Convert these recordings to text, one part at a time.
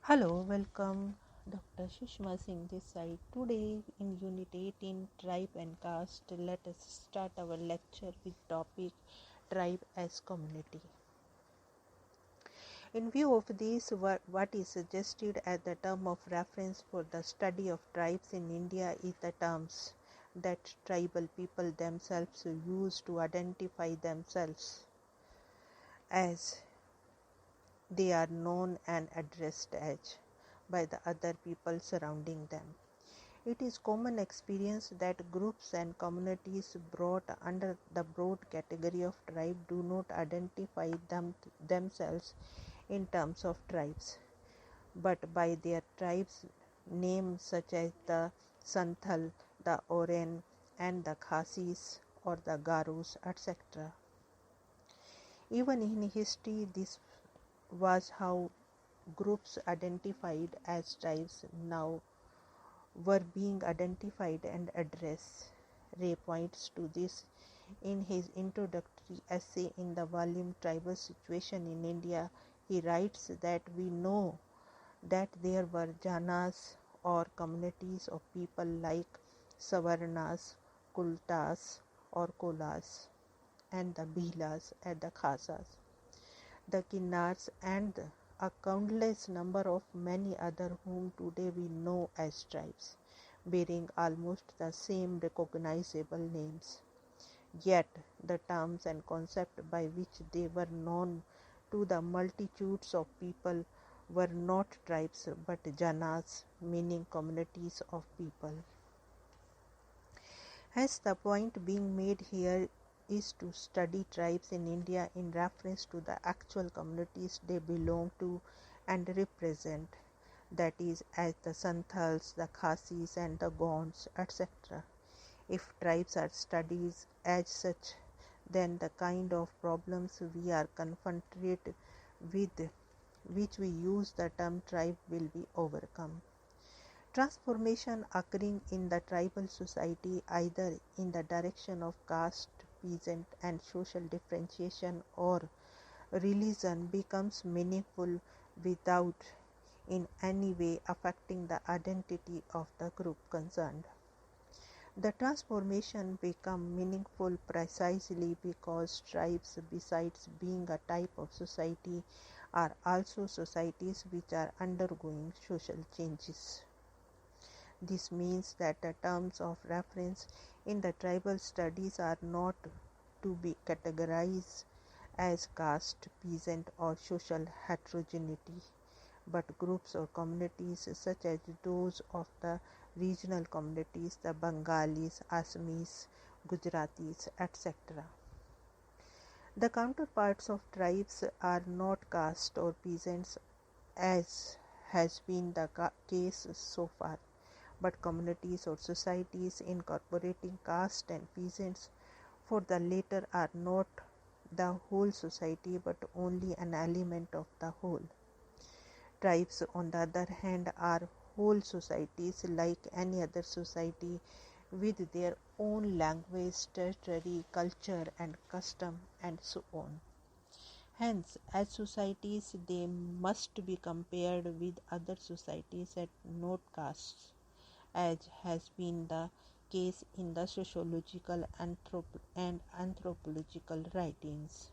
Hello, welcome. Dr. Sushma Singh this side. Today in Unit 18 Tribe and Caste, let us start our lecture with topic Tribe as Community. In view of this, what is suggested as the term of reference for the study of tribes in India is the terms that tribal people themselves use to identify themselves as they are known and addressed as by the other people surrounding them. It is common experience that groups and communities brought under the broad category of tribe do not identify themselves in terms of tribes, but by their tribes names such as the Santhal, the Oren, and the Khasis or the Garos, etc. Even in history, this was how groups identified as tribes now were being identified and addressed. Ray points to this in his introductory essay in the volume Tribal Situation in India. He writes that we know that there were janas or communities of people like Savarnas, Kultas or Kolas, and the Bhilas and the Khasas, the Kinnars, and a countless number of many other whom today we know as tribes, bearing almost the same recognizable names. Yet the terms and concepts by which they were known to the multitudes of people were not tribes but janas, meaning communities of people. Hence, the point being made here is to study tribes in India in reference to the actual communities they belong to and represent, that is, as the Santhals, the Khasis, and the Gonds, etc. If tribes are studied as such, then the kind of problems we are confronted with, which we use the term tribe, will be overcome. Transformation occurring in the tribal society either in the direction of caste, peasant, and social differentiation or religion becomes meaningful without in any way affecting the identity of the group concerned. The transformation becomes meaningful precisely because tribes, besides being a type of society, are also societies which are undergoing social changes. This means that the terms of reference in the tribal studies are not to be categorized as caste, peasant, or social heterogeneity, but groups or communities such as those of the regional communities, the Bengalis, Assamese, Gujaratis, etc. The counterparts of tribes are not caste or peasants as has been the case so far, but communities or societies incorporating caste and peasants, for the latter are not the whole society but only an element of the whole. Tribes, on the other hand, are whole societies like any other society with their own language, territory, culture, and custom, and so on. Hence, as societies, they must be compared with other societies and not castes, as has been the case in the sociological and anthropological writings.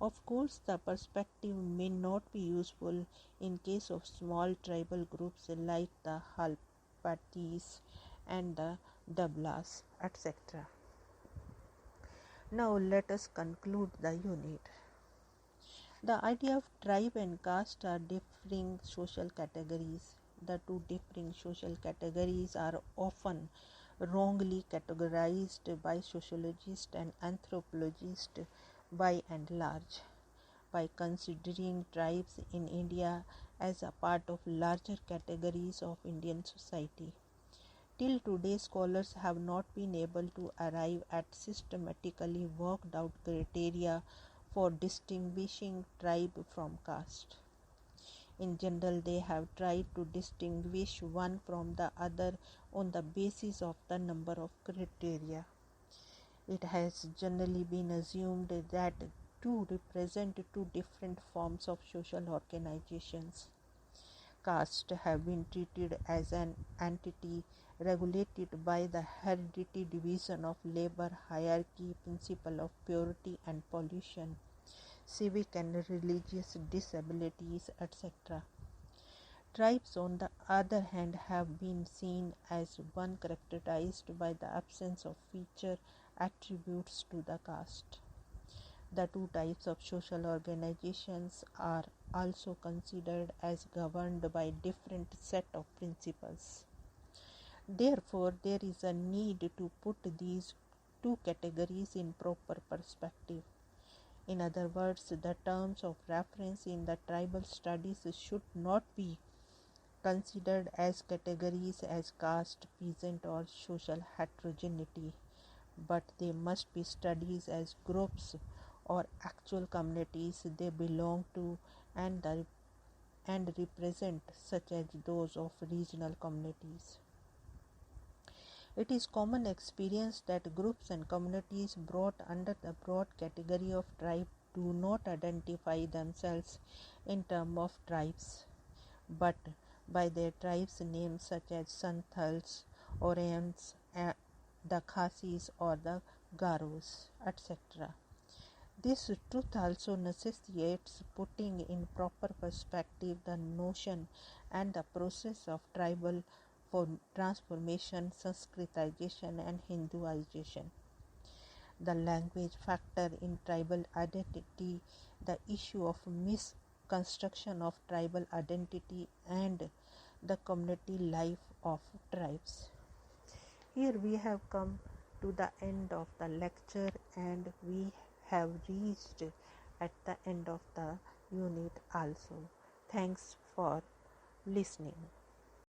Of course, the perspective may not be useful in case of small tribal groups like the Halpatis and the Dablas, etc. Now let us conclude the unit. The idea of tribe and caste are differing social categories. The two differing social categories are often wrongly categorized by sociologists and anthropologists by and large, by considering tribes in India as a part of larger categories of Indian society. Till today, scholars have not been able to arrive at systematically worked out criteria for distinguishing tribe from caste. In general, they have tried to distinguish one from the other on the basis of the number of criteria. It has generally been assumed that two represent two different forms of social organizations. caste have been treated as an entity regulated by the hereditary division of labor hierarchy, principle of purity and pollution, civic and religious disabilities, etc. Tribes, on the other hand, have been seen as one characterized by the absence of feature attributes to the caste. The two types of social organizations are also considered as governed by different set of principles. Therefore, there is a need to put these two categories in proper perspective. In other words, the terms of reference in the tribal studies should not be considered as categories as caste, peasant, or social heterogeneity, but they must be studied as groups or actual communities they belong to and represent, such as those of regional communities. It is common experience that groups and communities brought under the broad category of tribe do not identify themselves in terms of tribes, but by their tribes names such as Santals, Orients, the Khasis or the Garos, etc. This truth also necessitates putting in proper perspective the notion and the process of tribal transformation, Sanskritization and Hinduization. The language factor in tribal identity, the issue of misconstruction of tribal identity and the community life of tribes. Here we have come to the end of the lecture and we have reached at the end of the unit also. Thanks for listening.